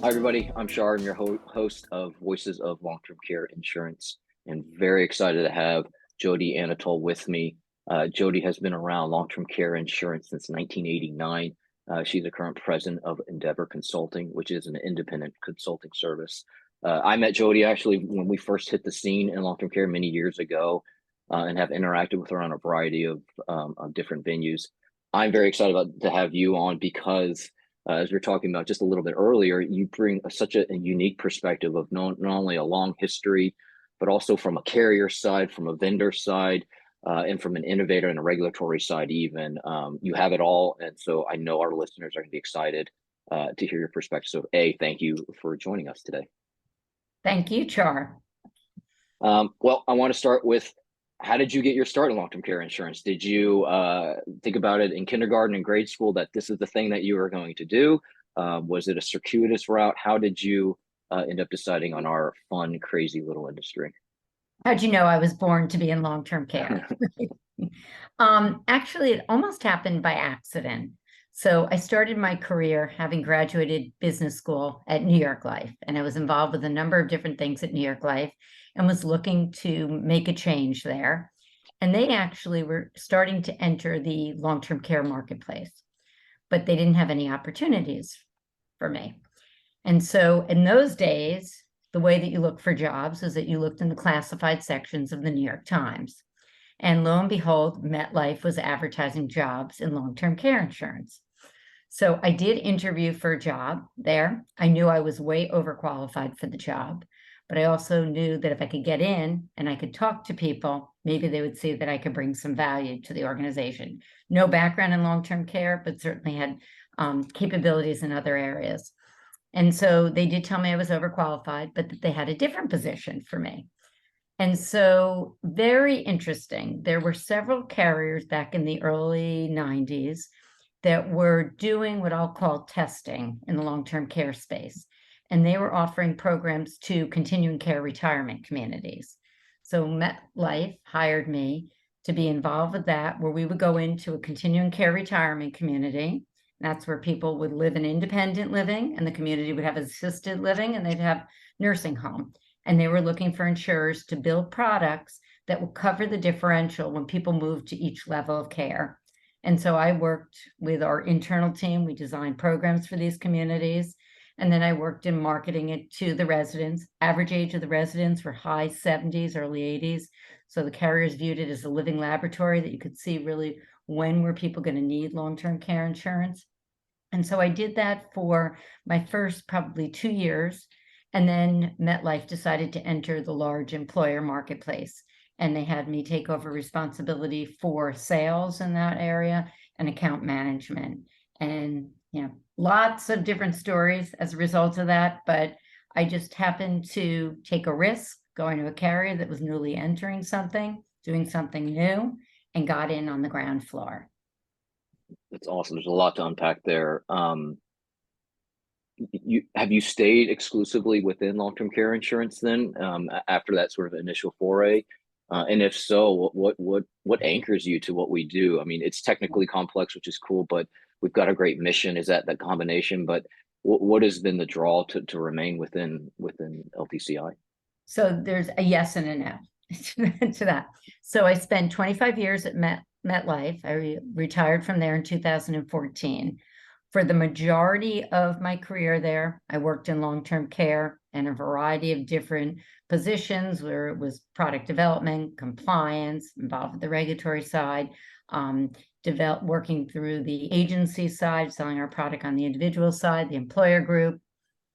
Hi, everybody. I'm Shar. I'm your host of Voices of Long-Term Care Insurance, and very excited to have Jodi Anatole with me. Jodi has been around long-term care insurance since 1989. She's the current president of Endeavour Consulting, which is an independent consulting service. I met Jodi actually when we first hit the scene in long-term care many years ago, and have interacted with her on a variety of different venues. I'm very excited to have you on because as we were talking about just a little bit earlier, you bring such a unique perspective of not only a long history, but also from a carrier side, from a vendor side, and from an innovator and a regulatory side even. You have it all. And so I know our listeners are going to be excited to hear your perspective. So thank you for joining us today. Thank you, Char. Well, I want to start with, how did you get your start in long-term care insurance? Did you think about it in kindergarten and grade school that this is the thing that you were going to do? Was it a circuitous route? How did you end up deciding on our fun, crazy little industry? How'd you know I was born to be in long-term care? Actually, it almost happened by accident. So I started my career having graduated business school at New York Life, and I was involved with a number of different things at New York Life and was looking to make a change there. And they actually were starting to enter the long-term care marketplace, but they didn't have any opportunities for me. And so in those days, the way that you look for jobs is that you looked in the classified sections of the New York Times. And lo and behold, MetLife was advertising jobs in long-term care insurance. So I did interview for a job there. I knew I was way overqualified for the job, but I also knew that if I could get in and I could talk to people, maybe they would see that I could bring some value to the organization. No background in long-term care, but certainly had capabilities in other areas. And so they did tell me I was overqualified, but that they had a different position for me. And so very interesting. There were several carriers back in the early 90s that were doing what I'll call testing in the long-term care space. And they were offering programs to continuing care retirement communities. So MetLife hired me to be involved with that, where we would go into a continuing care retirement community. That's where people would live in independent living, and the community would have assisted living, and they'd have nursing home. And they were looking for insurers to build products that would cover the differential when people moved to each level of care. And so I worked with our internal team. We designed programs for these communities. And then I worked in marketing it to the residents. Average age of the residents were high 70s, early 80s. So the carriers viewed it as a living laboratory that you could see really when were people going to need long-term care insurance. And so I did that for my first probably 2 years. And then MetLife decided to enter the large employer marketplace. And they had me take over responsibility for sales in that area and account management. And, lots of different stories as a result of that. But I just happened to take a risk going to a carrier that was newly entering something, doing something new, and got in on the ground floor. That's awesome. There's a lot to unpack there. Have you stayed exclusively within long-term care insurance then, after that sort of initial foray? And if so, what anchors you to what we do? I mean, it's technically complex, which is cool, but we've got a great mission. Is that combination? But what has been the draw to remain within LTCI? So there's a yes and a no to that. So I spent 25 years at MetLife. I retired from there in 2014. For the majority of my career there, I worked in long-term care and a variety of different positions where it was product development, compliance, involved with the regulatory side, working through the agency side, selling our product on the individual side, the employer group,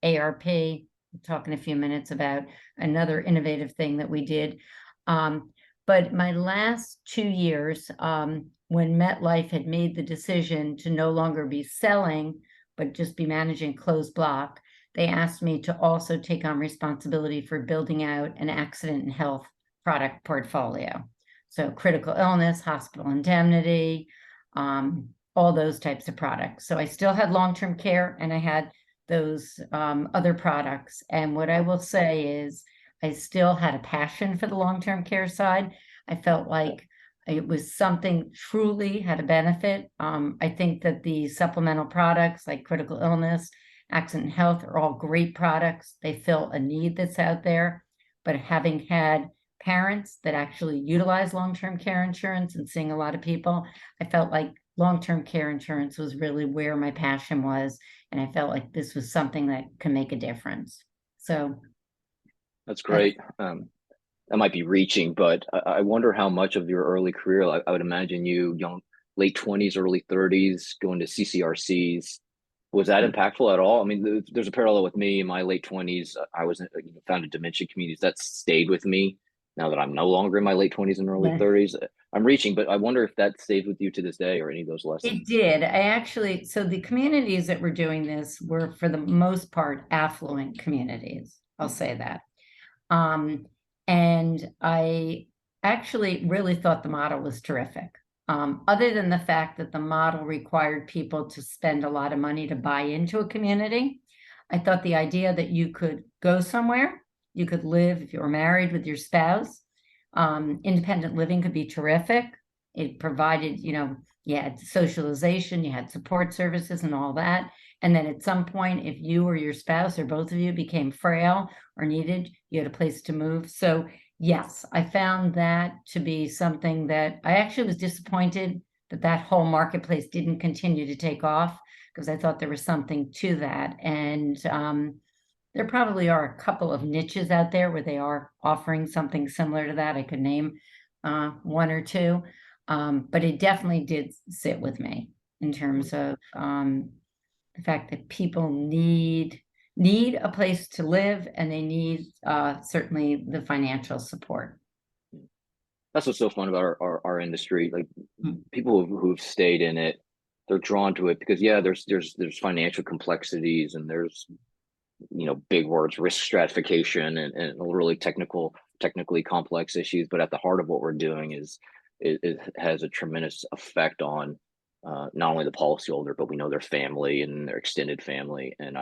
ARP. We'll talk in a few minutes about another innovative thing that we did. But my last 2 years, when MetLife had made the decision to no longer be selling, but just be managing closed block, they asked me to also take on responsibility for building out an accident and health product portfolio. So critical illness, hospital indemnity, all those types of products. So I still had long-term care and I had those other products. And what I will say is I still had a passion for the long-term care side. I felt like it was something truly had a benefit. I think that the supplemental products like critical illness accident health are all great products. They fill a need that's out there. But having had parents that actually utilize long-term care insurance and seeing a lot of people, I felt like long-term care insurance was really where my passion was. And I felt like this was something that can make a difference. So That's great. That might be reaching, but I wonder how much of your early career, I would imagine you young, late 20s, early 30s, going to CCRCs. Was that impactful at all? I mean, there's a parallel with me in my late 20s. I was founded dementia communities. That stayed with me now that I'm no longer in my late 20s and early yeah. 30s. I'm reaching, but I wonder if that stays with you to this day or any of those lessons. It did. So the communities that were doing this were, for the most part, affluent communities. I'll say that. And I actually really thought the model was terrific. Other than the fact that the model required people to spend a lot of money to buy into a community, I thought the idea that you could go somewhere, you could live, if you were married, with your spouse, independent living could be terrific. It provided, you had socialization, you had support services and all that. And then at some point, if you or your spouse or both of you became frail or needed, you had a place to move. So yes, I found that to be something that I actually was disappointed that whole marketplace didn't continue to take off, because I thought there was something to that. And there probably are a couple of niches out there where they are offering something similar to that. I could name one or two, but it definitely did sit with me in terms of the fact that people need a place to live, and they need certainly the financial support. That's what's so fun about our industry. Like people who've stayed in it, they're drawn to it because there's financial complexities, and there's big words, risk stratification, and really technically complex issues. But at the heart of what we're doing is it has a tremendous effect on not only the policyholder, but we know their family and their extended family. And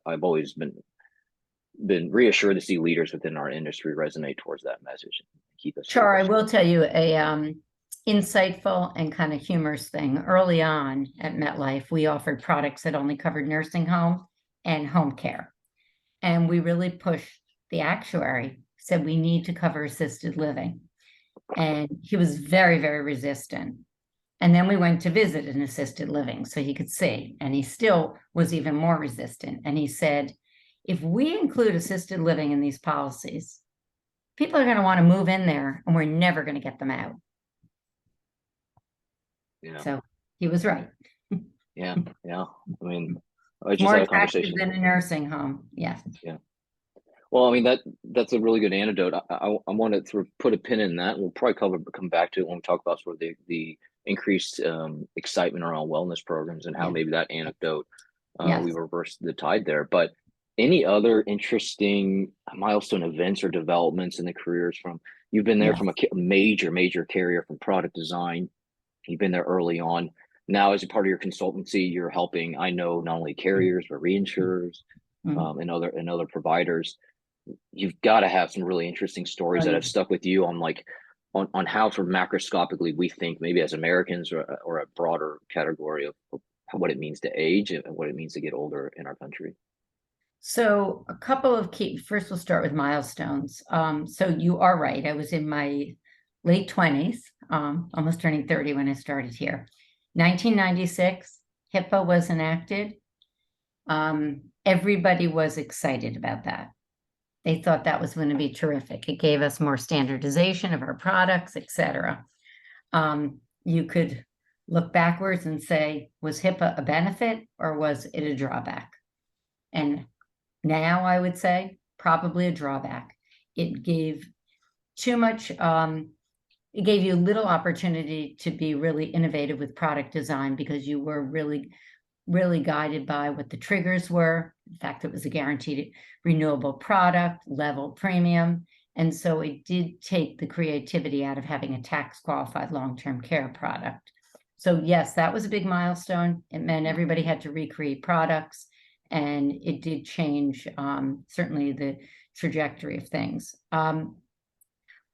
I've always been reassured to see leaders within our industry resonate towards that message and keep us. Char, I will tell you a insightful and kind of humorous thing. Early on at MetLife, we offered products that only covered nursing home and home care. And we really pushed the actuary, said we need to cover assisted living. And he was very, very resistant. And then we went to visit an assisted living so he could see, and he still was even more resistant. And he said, if we include assisted living in these policies, people are going to want to move in there, and we're never going to get them out. Yeah. So he was right. Yeah. I mean, I just more had a attractive conversation than a nursing home. Yes. Yeah. Well, I mean, that's a really good antidote. I want to sort of put a pin in that. We'll probably come back to it when we talk about sort of the increased excitement around wellness programs and how maybe that anecdote we reversed the tide there. But any other interesting milestone events or developments in the careers you've been there from a major carrier from product design. You've been there early on. Now, as a part of your consultancy, you're helping, I know, not only carriers, but reinsurers and other providers. You've got to have some really interesting stories that have stuck with you on how sort of macroscopically we think maybe as Americans or a broader category of what it means to age and what it means to get older in our country. So a couple of first we'll start with milestones. So you are right. I was in my late 20s, almost turning 30 when I started here. 1996, HIPAA was enacted. Everybody was excited about that. They thought that was going to be terrific. It gave us more standardization of our products, et cetera. You could look backwards and say, was HIPAA a benefit or was it a drawback? And now I would say probably a drawback. It gave too much, it gave you little opportunity to be really innovative with product design because you were really guided by what the triggers were. In fact, it was a guaranteed renewable product, level premium. And so it did take the creativity out of having a tax qualified long-term care product. So yes, that was a big milestone. It meant everybody had to recreate products, and it did change certainly the trajectory of things.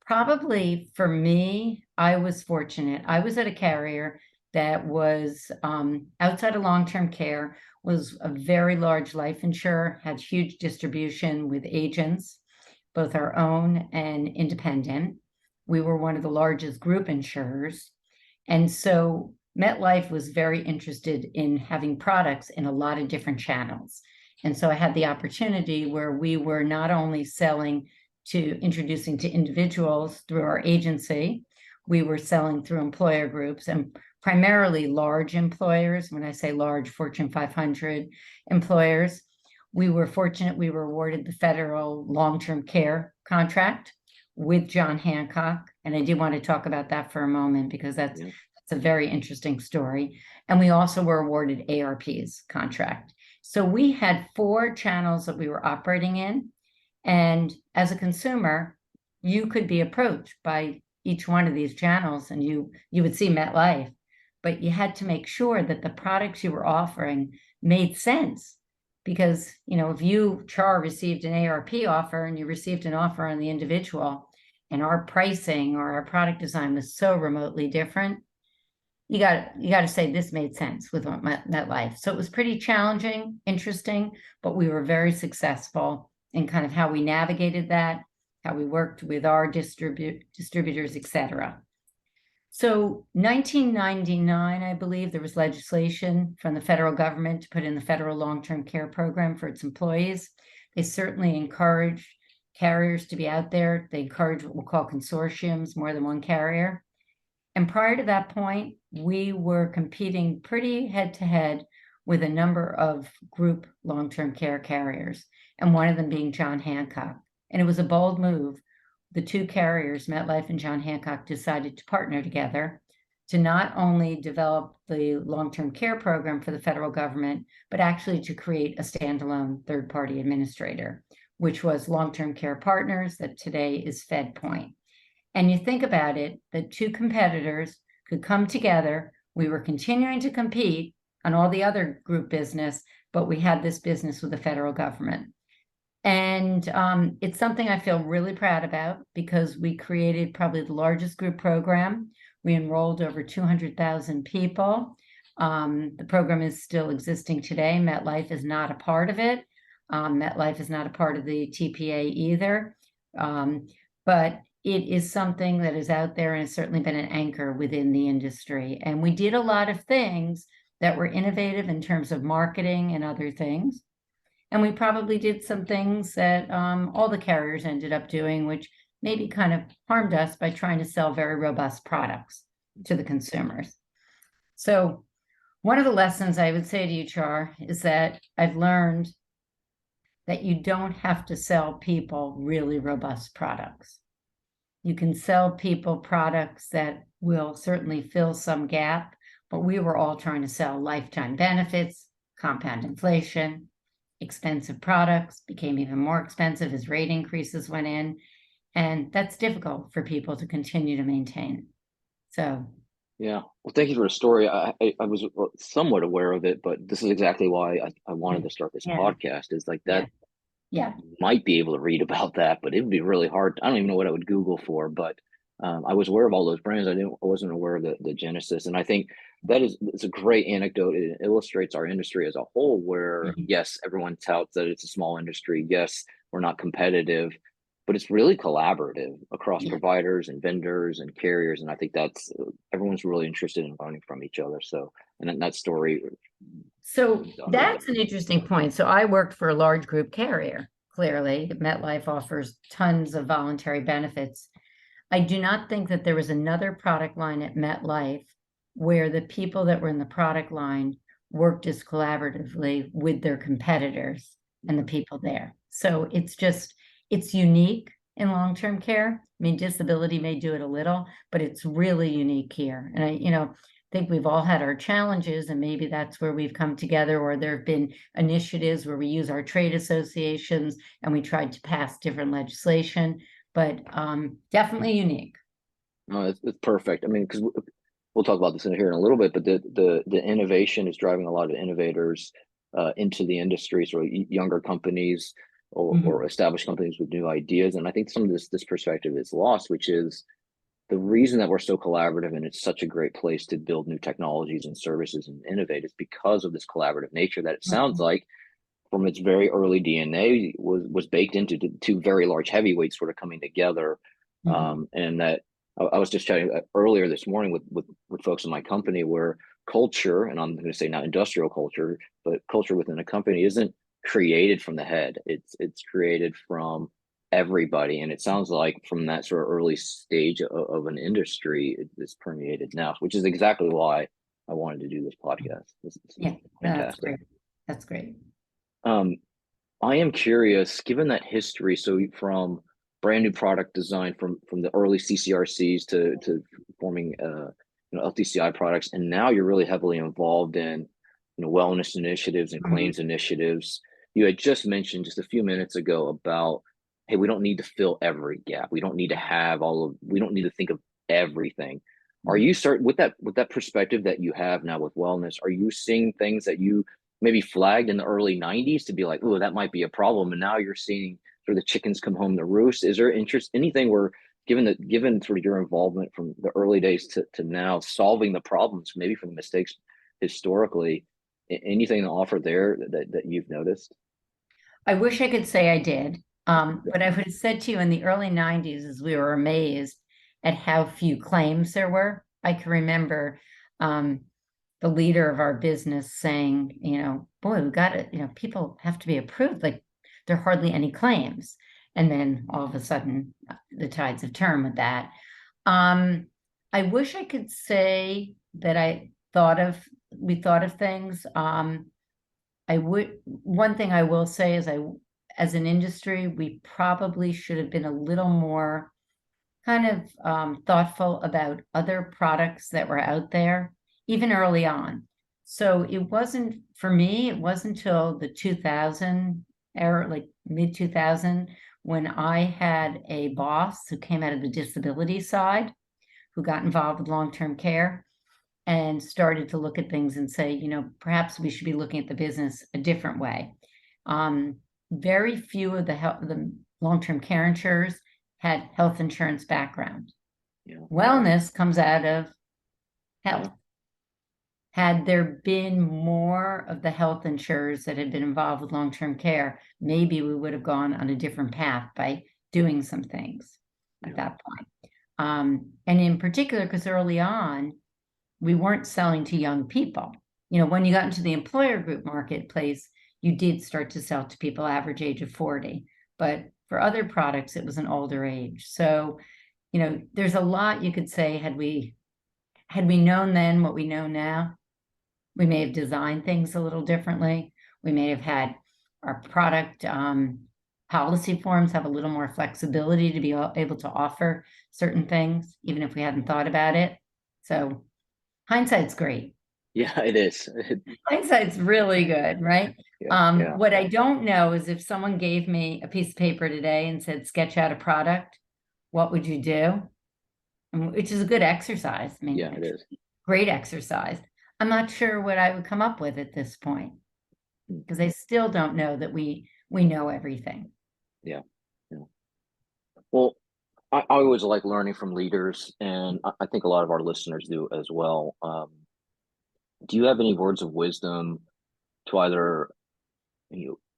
Probably for me, I was fortunate. I was at a carrier that was outside of long-term care, was a very large life insurer, had huge distribution with agents, both our own and independent. We were one of the largest group insurers. And so MetLife was very interested in having products in a lot of different channels. And so I had the opportunity where we were not only selling to introducing to individuals through our agency, we were selling through employer groups and primarily large employers. When I say large, Fortune 500 employers. We were fortunate we were awarded the federal long-term care contract with John Hancock. And I do want to talk about that for a moment because that's a very interesting story. And we also were awarded ARP's contract. So we had 4 channels that we were operating in. And as a consumer, you could be approached by each one of these channels and you would see MetLife, but you had to make sure that the products you were offering made sense. Because, you know, if you, Char, received an ARP offer and you received an offer on the individual and our pricing or our product design was so remotely different, you got to say this made sense with MetLife. So it was pretty challenging, interesting, but we were very successful in kind of how we navigated that, how we worked with our distributors, et cetera. So 1999, I believe, there was legislation from the federal government to put in the federal long-term care program for its employees. They certainly encouraged carriers to be out there. They encouraged what we'll call consortiums, more than one carrier. And prior to that point, we were competing pretty head-to-head with a number of group long-term care carriers, and one of them being John Hancock. And it was a bold move. The 2 carriers, MetLife and John Hancock, decided to partner together to not only develop the long-term care program for the federal government, but actually to create a standalone third-party administrator, which was Long-Term Care Partners, that today is FedPoint. And you think about it, the 2 competitors could come together. We were continuing to compete on all the other group business, but we had this business with the federal government. And it's something I feel really proud about because we created probably the largest group program. We enrolled over 200,000 people. The program is still existing today. MetLife is not a part of it. MetLife is not a part of the TPA either. But it is something that is out there and has certainly been an anchor within the industry. And we did a lot of things that were innovative in terms of marketing and other things. And we probably did some things that all the carriers ended up doing, which maybe kind of harmed us by trying to sell very robust products to the consumers. So one of the lessons I would say to you, Char, is that I've learned that you don't have to sell people really robust products. You can sell people products that will certainly fill some gap, but we were all trying to sell lifetime benefits, compound inflation. Expensive products became even more expensive as rate increases went in. And that's difficult for people to continue to maintain. So. Yeah. Well, thank you for the story. I was somewhat aware of it, but this is exactly why I wanted to start this podcast is like that. Yeah. You might be able to read about that, but it would be really hard. I don't even know what I would Google for, but I was aware of all those brands. I wasn't aware of the genesis. And I think it's a great anecdote. It illustrates our industry as a whole, where yes, everyone touts that it's a small industry. Yes, we're not competitive, but it's really collaborative across providers and vendors and carriers. And I think everyone's really interested in learning from each other. So, and then that story. So that's an interesting point. So I worked for a large group carrier. Clearly, MetLife offers tons of voluntary benefits. I do not think that there was another product line at MetLife where the people that were in the product line worked as collaboratively with their competitors and the people there. So it's unique in long-term care. I mean, disability may do it a little, but it's really unique here. And I think we've all had our challenges, and maybe that's where we've come together, or there have been initiatives where we use our trade associations and we tried to pass different legislation. But definitely unique. No, it's perfect. I mean, because we'll talk about this here in a little bit, but the innovation is driving a lot of innovators into the industry, so younger companies or established companies with new ideas. And I think some of this perspective is lost, which is the reason that we're so collaborative and it's such a great place to build new technologies and services and innovate is because of this collaborative nature that it sounds Mhm. like from its very early DNA was baked into two very large heavyweights sort of coming together. Mhm. And that I was just chatting earlier this morning with folks in my company where culture, and I'm going to say not industrial culture, but culture within a company isn't created from the head. It's created from everybody. And it sounds like from that sort of early stage of an industry, it's permeated now, which is exactly why I wanted to do this podcast. This is Yeah, no, that's fantastic. great. That's great. Um, I am curious, given that history, so from brand new product design from the early CCRCs to forming LTCI products, and now you're really heavily involved in wellness initiatives and Mhm. claims initiatives. You had just mentioned just a few minutes ago about, hey, we don't need to fill every gap. We don't need to have we don't need to think of everything. Are Mhm. you start with that perspective that you have now with wellness? Are you seeing things that you maybe flagged in the early 90s to be like, oh, that might be a problem. And now you're seeing sort of the chickens come home to roost. Is there interest, anything where given sort of your involvement from the early days to now solving the problems, maybe from the mistakes historically, anything to offer there that you've noticed? I wish I could say I did. But I would have said to you in the early 90s, as we were amazed at how few claims there were. I can remember the leader of our business saying, boy, we got it, people have to be approved. Like there are hardly any claims. And then all of a sudden, the tides have turned with that. Um, I wish I could say that we thought of things. One thing I will say is as an industry, we probably should have been a little more kind of thoughtful about other products that were out there, even early on. So for me, it wasn't until the 2000 era, like mid 2000, when I had a boss who came out of the disability side, who got involved with long-term care and started to look at things and say, perhaps we should be looking at the business a different way. Um, Very few of the long-term care insurers had health insurance background. Yeah. Wellness comes out of health. Yeah. Had there been more of the health insurers that had been involved with long-term care, maybe we would have gone on a different path by doing some things at Yeah. that point. And in particular, because early on, we weren't selling to young people. When you got into the employer group marketplace, you did start to sell to people average age of 40. But for other products, it was an older age. So, there's a lot you could say had we known then what we know now, we may have designed things a little differently. We may have had our product policy forms have a little more flexibility to be able to offer certain things, even if we hadn't thought about it. So hindsight's great. Yeah, it is. Hindsight's really good, right? Yeah. Yeah. What I don't know is if someone gave me a piece of paper today and said, sketch out a product, what would you do? Which is a good exercise. I mean, Yeah, it is. great exercise. I'm not sure what I would come up with at this point Mm. because I still don't know that we know everything. Yeah. Yeah. Well, I always like learning from leaders, and I think a lot of our listeners do as well. Do you have any words of wisdom to either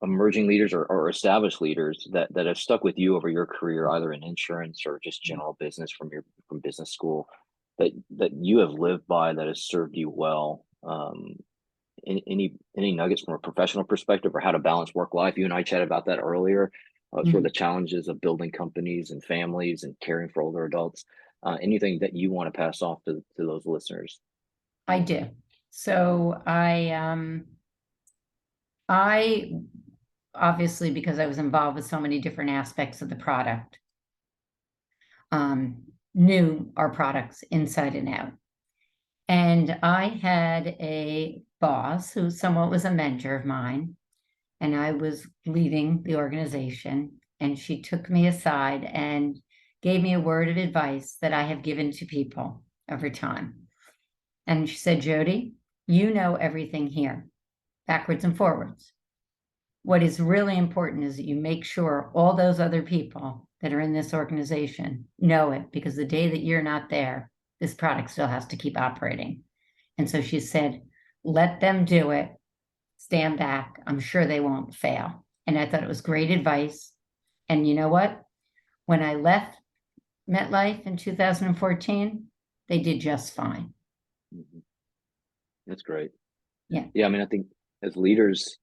emerging leaders or established leaders that have stuck with you over your career, either in insurance or just general business from business school, that you have lived by that has served you well? Any nuggets from a professional perspective or how to balance work life? You and I chatted about that earlier. Sort of the Mhm. challenges of building companies and families and caring for older adults. Anything that you want to pass off to those listeners? I do. So I obviously, because I was involved with so many different aspects of the product, knew our products inside and out. And I had a boss who somewhat was a mentor of mine, and I was leaving the organization, and she took me aside and gave me a word of advice that I have given to people over time. And she said, Jody, you know everything here, backwards and forwards. What is really important is that you make sure all those other people that are in this organization know it, because the day that you're not there, this product still has to keep operating. And so she said, let them do it, stand back. I'm sure they won't fail. And I thought it was great advice. And you know what? When I left MetLife in 2014, they did just fine. Mhm. That's great. Yeah. Yeah, I mean, I think as leaders,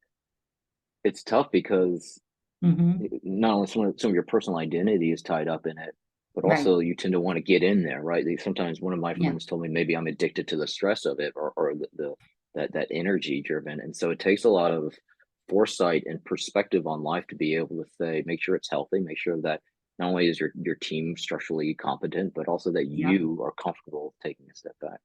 it's tough because Mm-hmm. not only some of your personal identity is tied up in it, but Right. also you tend to want to get in there, right? Sometimes one of my Yeah. friends told me maybe I'm addicted to the stress of it, or that energy driven, and so it takes a lot of foresight and perspective on life to be able to say, make sure it's healthy, make sure that not only is your team structurally competent, but also that Yeah. you are comfortable taking a step back.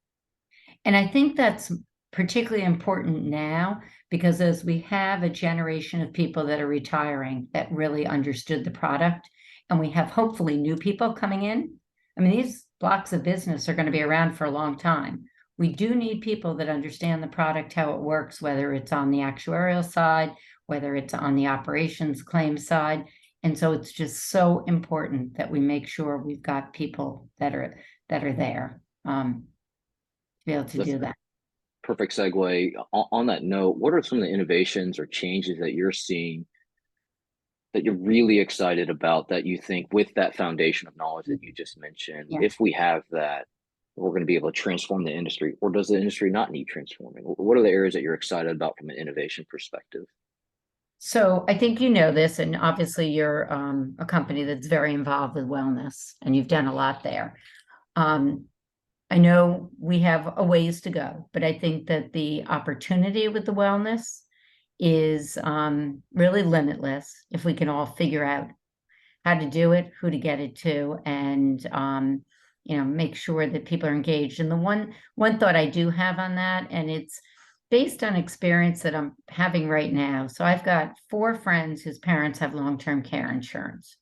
And I think that's particularly important now, because as we have a generation of people that are retiring that really understood the product, and we have hopefully new people coming in. I mean, these blocks of business are going to be around for a long time. We do need people that understand the product, how it works, whether it's on the actuarial side, whether it's on the operations claim side. And so it's just so important that we make sure we've got people that are there to be able to That's do that. perfect segue. On that note, what are some of the innovations or changes that you're seeing that you're really excited about, that you think with that foundation of knowledge that you just mentioned, Yeah. if we have that, we're going to be able to transform the industry? Or does the industry not need transforming? What are the areas that you're excited about from an innovation perspective? So I think you know this, and obviously you're a company that's very involved with wellness, and you've done a lot there. Um, I know we have a ways to go, but I think that the opportunity with the wellness is really limitless if we can all figure out how to do it, who to get it to, and make sure that people are engaged. And the one thought I do have on that, and it's based on experience that I'm having right now. So I've got 4 friends whose parents have long-term care insurance.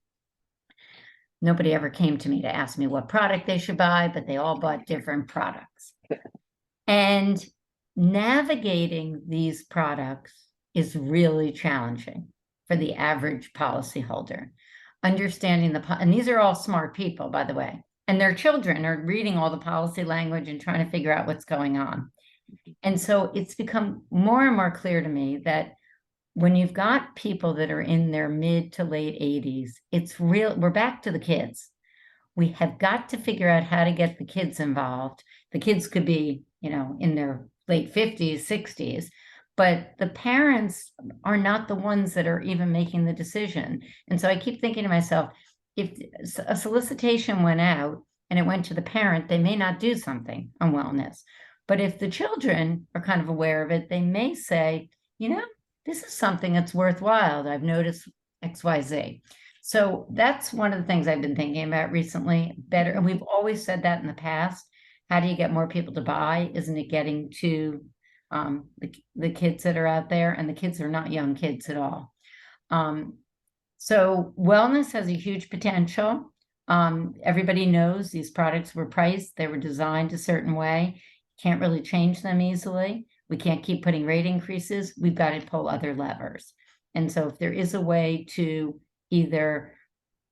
Nobody ever came to me to ask me what product they should buy, but they all bought different products. And navigating these products is really challenging for the average policyholder. Understanding and these are all smart people, by the way, and their children are reading all the policy language and trying to figure out what's going on. And so it's become more and more clear to me that when you've got people that are in their mid to late 80s, we're back to the kids. We have got to figure out how to get the kids involved. The kids could be, in their late 50s, 60s, but the parents are not the ones that are even making the decision. And so I keep thinking to myself, if a solicitation went out and it went to the parent, they may not do something on wellness. But if the children are kind of aware of it, they may say, this is something that's worthwhile. I've noticed XYZ. So that's one of the things I've been thinking about recently. Better, and we've always said that in the past. How do you get more people to buy? Isn't it getting to the kids that are out there? And the kids are not young kids at all. So wellness has a huge potential. Everybody knows these products were priced. They were designed a certain way. Can't really change them easily. We can't keep putting rate increases. We've got to pull other levers. And so if there is a way to either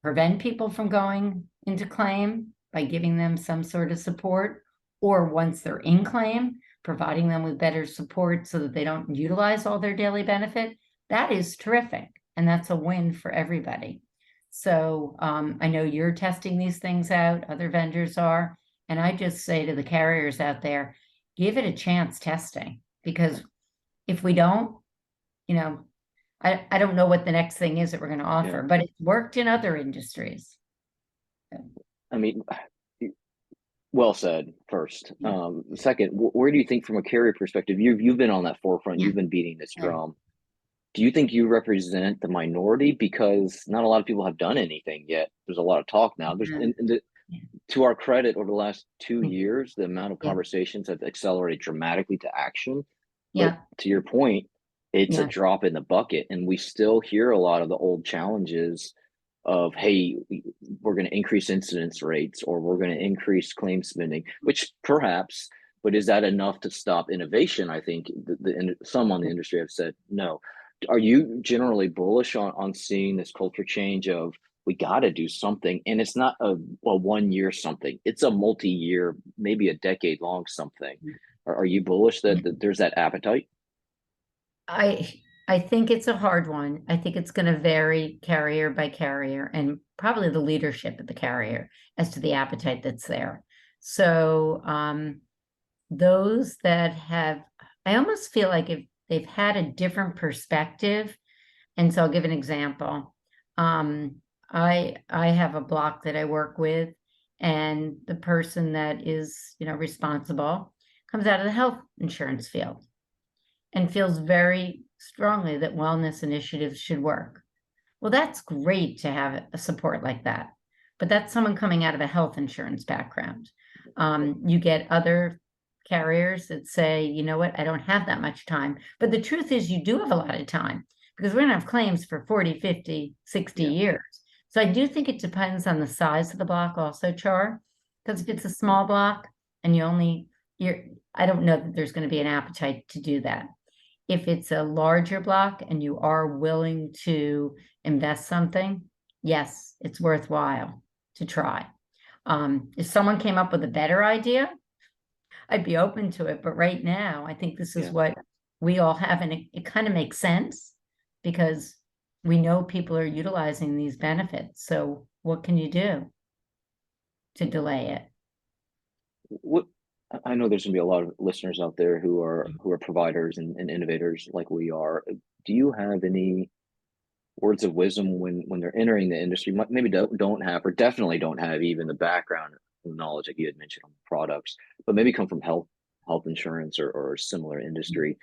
prevent people from going into claim by giving them some sort of support, or once they're in claim, providing them with better support so that they don't utilize all their daily benefit, that is terrific. And that's a win for everybody. So I know you're testing these things out, other vendors are. And I just say to the carriers out there, give it a chance testing, because if we don't, I don't know what the next thing is that we're going to offer, but it's worked in other industries. I mean, well said first. Second, where do you think from a carrier perspective, you've been on that forefront, you've been beating this drum. Do you think you represent the minority? Because not a lot of people have done anything yet. There's a lot of talk now. To our credit, over the last 2 years, the amount of conversations have accelerated dramatically to action. But to your point, it's a drop in the bucket, and we still hear a lot of the old challenges of, hey, we're going to increase incidence rates, or we're going to increase claim spending, which perhaps, but is that enough to stop innovation? I think some on the industry have said no. Are you generally bullish on seeing this culture change of, we got to do something. And it's not a 1 year something, it's a multi-year, maybe a decade long something. Are you bullish that there's that appetite? I I think it's a hard one. I think it's going to vary carrier by carrier and probably the leadership of the carrier as to the appetite that's there. So those that have, I almost feel like if they've had a different perspective, and so I'll give an example. I have a block that I work with, and the person that is, responsible comes out of the health insurance field and feels very strongly that wellness initiatives should work. Well, that's great to have a support like that, but that's someone coming out of a health insurance background. You get other carriers that say, you know what, I don't have that much time. But the truth is you do have a lot of time because we're going to have claims for 40, 50, 60 years. So I do think it depends on the size of the block also, Char, because if it's a small block and I don't know that there's going to be an appetite to do that. If it's a larger block and you are willing to invest something, yes, it's worthwhile to try. If someone came up with a better idea, I'd be open to it. But right now, I think this is what we all have. And it kind of makes sense because we know people are utilizing these benefits. So what can you do to delay it? What I know there's gonna be a lot of listeners out there who are providers and innovators like we are. Do you have any words of wisdom when they're entering the industry? Maybe don't have, or definitely don't have even the background knowledge like you had mentioned on products, but maybe come from health insurance or similar industry.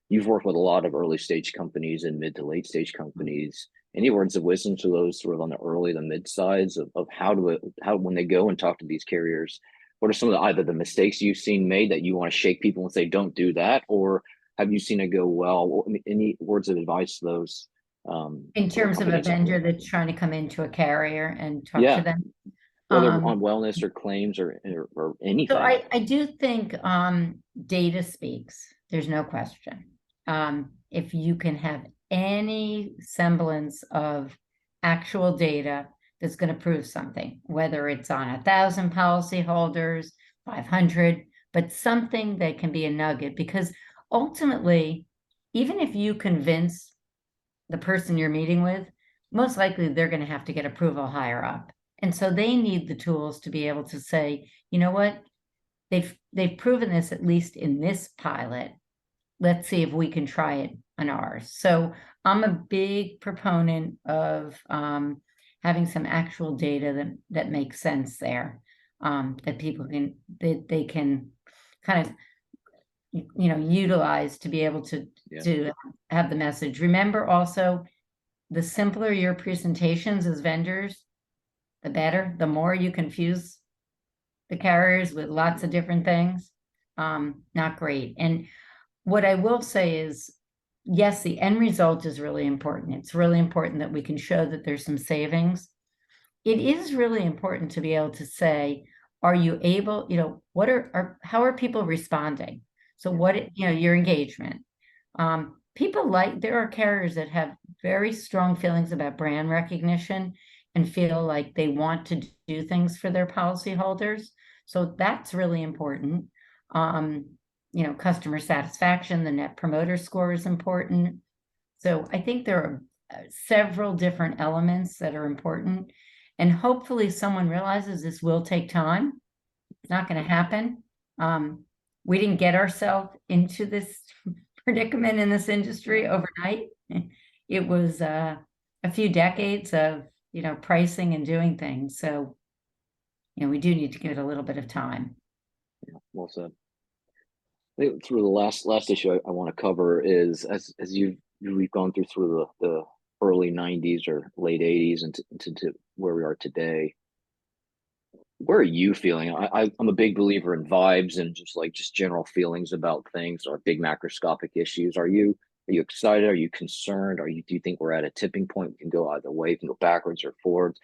You've worked with a lot of early stage companies and mid to late stage companies. Any words of wisdom to those sort of on the early to mid sides of how when they go and talk to these carriers, what are some of either the mistakes you've seen made that you want to shake people and say don't do that, or have you seen it go well? Any words of advice to those In terms of a companies out vendor there? that's trying to come into a carrier and talk to Yeah, them. whether Um, on wellness or claims or so anything. I do think data speaks. There's no question. If you can have any semblance of actual data that's going to prove something, whether it's on 1,000 policyholders, 500, but something that can be a nugget, because ultimately, even if you convince the person you're meeting with, most likely they're going to have to get approval higher up. And so they need the tools to be able to say, you know what, they've proven this at least in this pilot. Let's see if we can try it on ours. So I'm a big proponent of having some actual data that makes sense there, that people they can kind of utilize to be able to have the message. Remember also, the simpler your presentations as vendors, the better. The more you confuse the carriers with lots of different things, not great. And what I will say is, yes, the end result is really important. It's really important that we can show that there's some savings. It is really important to be able to say, are you able, how are people responding? So what, your engagement. There are carriers that have very strong feelings about brand recognition and feel like they want to do things for their policyholders. So that's really important. Customer satisfaction, the Net Promoter Score is important. So I think there are several different elements that are important. And hopefully someone realizes this will take time. It's not going to happen. We didn't get ourselves into this predicament in this industry overnight. It was a few decades of, pricing and doing things. So, we do need to give it a little bit of time. Yeah, well said. I think through the last issue I want to cover is as we've gone through the early 90s or late 80s and to where we are today. Where are you feeling? I'm a big believer in vibes and just general feelings about things or big macroscopic issues. Are you excited? Are you concerned? Do you think we're at a tipping point? We can go either way, we can go backwards or forwards.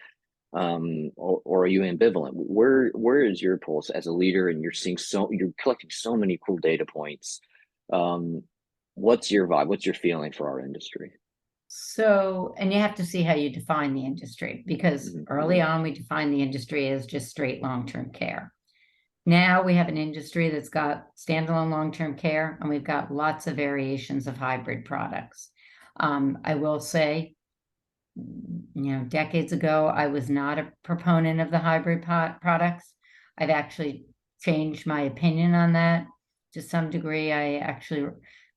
Or are you ambivalent? Where is your pulse as a leader? And you're collecting so many cool data points. What's your vibe? What's your feeling for our industry? So, and you have to see how you define the industry, because Mhm. early on we defined the industry as just straight long-term care. Now we have an industry that's got standalone long-term care, and we've got lots of variations of hybrid products. I will say, decades ago, I was not a proponent of the hybrid products. I've actually changed my opinion on that to some degree. I actually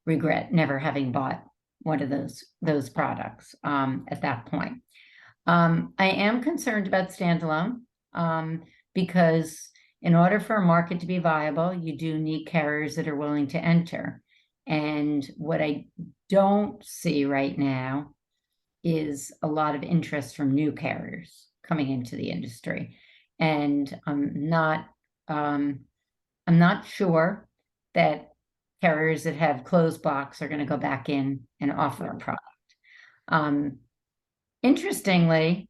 regret never having bought one of those products at that point. I am concerned about standalone because in order for a market to be viable, you do need carriers that are willing to enter. And what I don't see right now is a lot of interest from new carriers coming into the industry. And I'm not sure that carriers that have closed blocks are going to go back in and offer a product. Interestingly,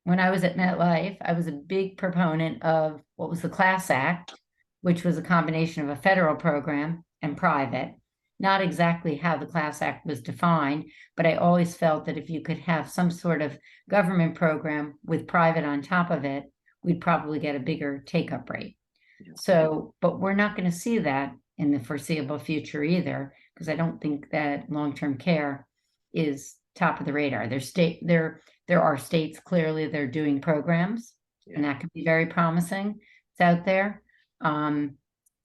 when I was at MetLife, I was a big proponent of what was the Class Act, which was a combination of a federal program and private. Not exactly how the Class Act was defined, but I always felt that if you could have some sort of government program with private on top of it, we'd probably get a bigger take-up rate. Yeah. So, but we're not going to see that in the foreseeable future either, because I don't think that long-term care is top of the radar. There are states clearly they're doing programs, and that can be very promising. It's out there.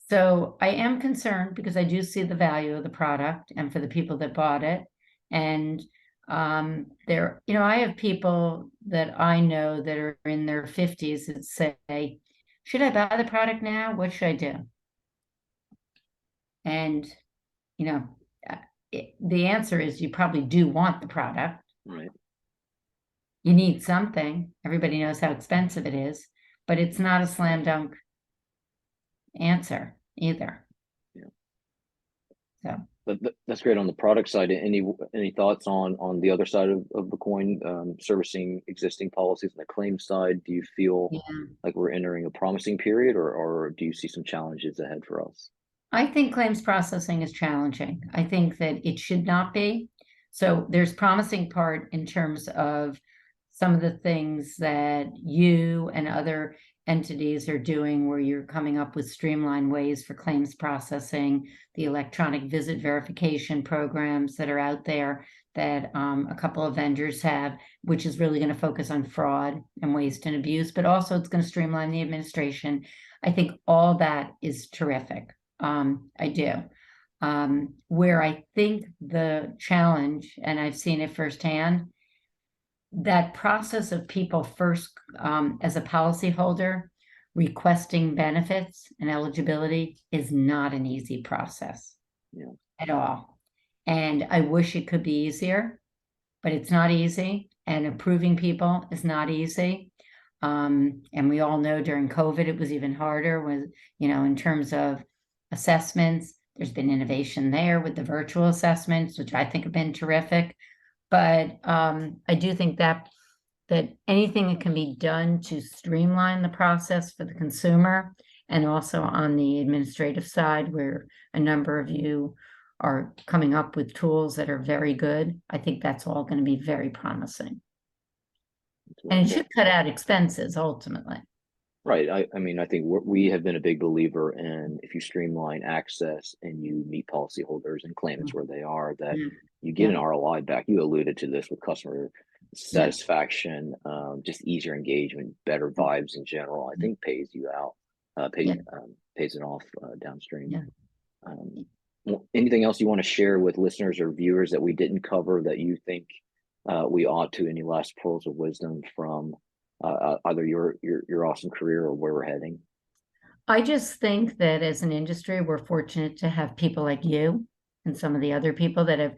So I am concerned because I do see the value of the product and for the people that bought it. And I have people that I know that are in their 50s that say, should I buy the product now? What should I do? And, the answer is you probably do want the product. Right. You need something. Everybody knows how expensive it is, but it's not a slam dunk answer either. Yeah. So. But that's great on the product side. Any thoughts on the other side of the coin, servicing existing policies on the claim side? Do you feel like we're entering a promising period, or do you see some challenges ahead for us? I think claims processing is challenging. I think that it should not be. So there's promising part in terms of some of the things that you and other entities are doing, where you're coming up with streamlined ways for claims processing, the electronic visit verification programs that are out there that a couple of vendors have, which is really going to focus on fraud and waste and abuse, but also it's going to streamline the administration. I think all that is terrific. I do. Where I think the challenge, and I've seen it firsthand, that process of people first, as a policyholder, requesting benefits and eligibility is not an easy process at all. And I wish it could be easier, but it's not easy. And approving people is not easy. And we all know during COVID, it was even harder with, in terms of assessments. There's been innovation there with the virtual assessments, which I think have been terrific. But I do think that anything that can be done to streamline the process for the consumer, and also on the administrative side, where a number of you are coming up with tools that are very good, I think that's all going to be very promising. And it should cut out expenses ultimately. Right. I mean, I think we have been a big believer in, if you streamline access and you meet policyholders and claimants where they are, that you get an ROI back. You alluded to this with customer satisfaction, just easier engagement, better vibes in general. I think pays you out, pays it off downstream. Anything else you want to share with listeners or viewers that we didn't cover that you think we ought to? Any last pearls of wisdom from either your awesome career or where we're heading? I just think that as an industry, we're fortunate to have people like you and some of the other people that have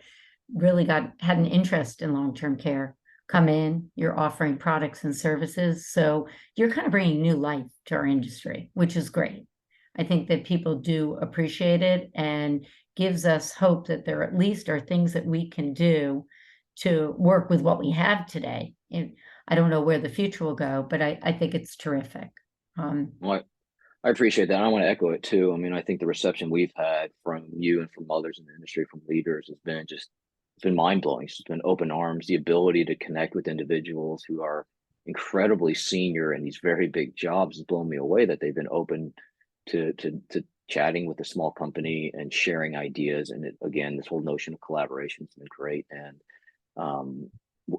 really had an interest in long-term care come in. You're offering products and services, so you're kind of bringing new life to our industry, which is great. I think that people do appreciate it, and gives us hope that there at least are things that we can do to work with what we have today. I don't know where the future will go, but I think it's terrific. Well, I appreciate that. I want to echo it too. I mean, I think the reception we've had from you and from others in the industry, from leaders, has been just it's been mind blowing. It's been open arms, the ability to connect with individuals who are incredibly senior in these very big jobs has blown me away, that they've been open to chatting with a small company and sharing ideas. And again, this whole notion of collaboration has been great. And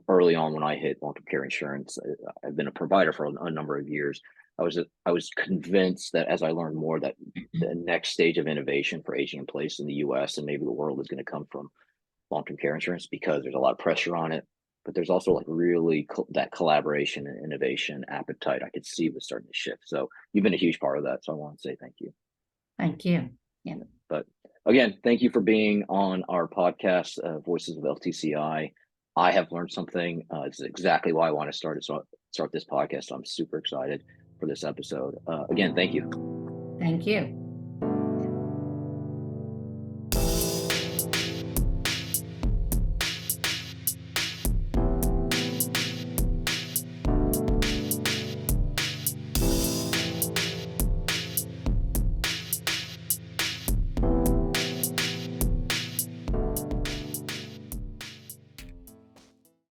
early on, when I hit long-term care insurance, I've been a provider for a number of years. I was convinced that as I learned more, that the next stage of innovation for aging in place in the U.S. and maybe the world is going to come from long-term care insurance, because there's a lot of pressure on it. But there's also like really that collaboration and innovation appetite I could see was starting to shift. So you've been a huge part of that. So I want to say thank you. Thank you. Yeah. But again, thank you for being on our podcast, Voices of LTCI. I have learned something. It's exactly why I want to start this podcast. So I'm super excited for this episode. Again, thank you. Thank you.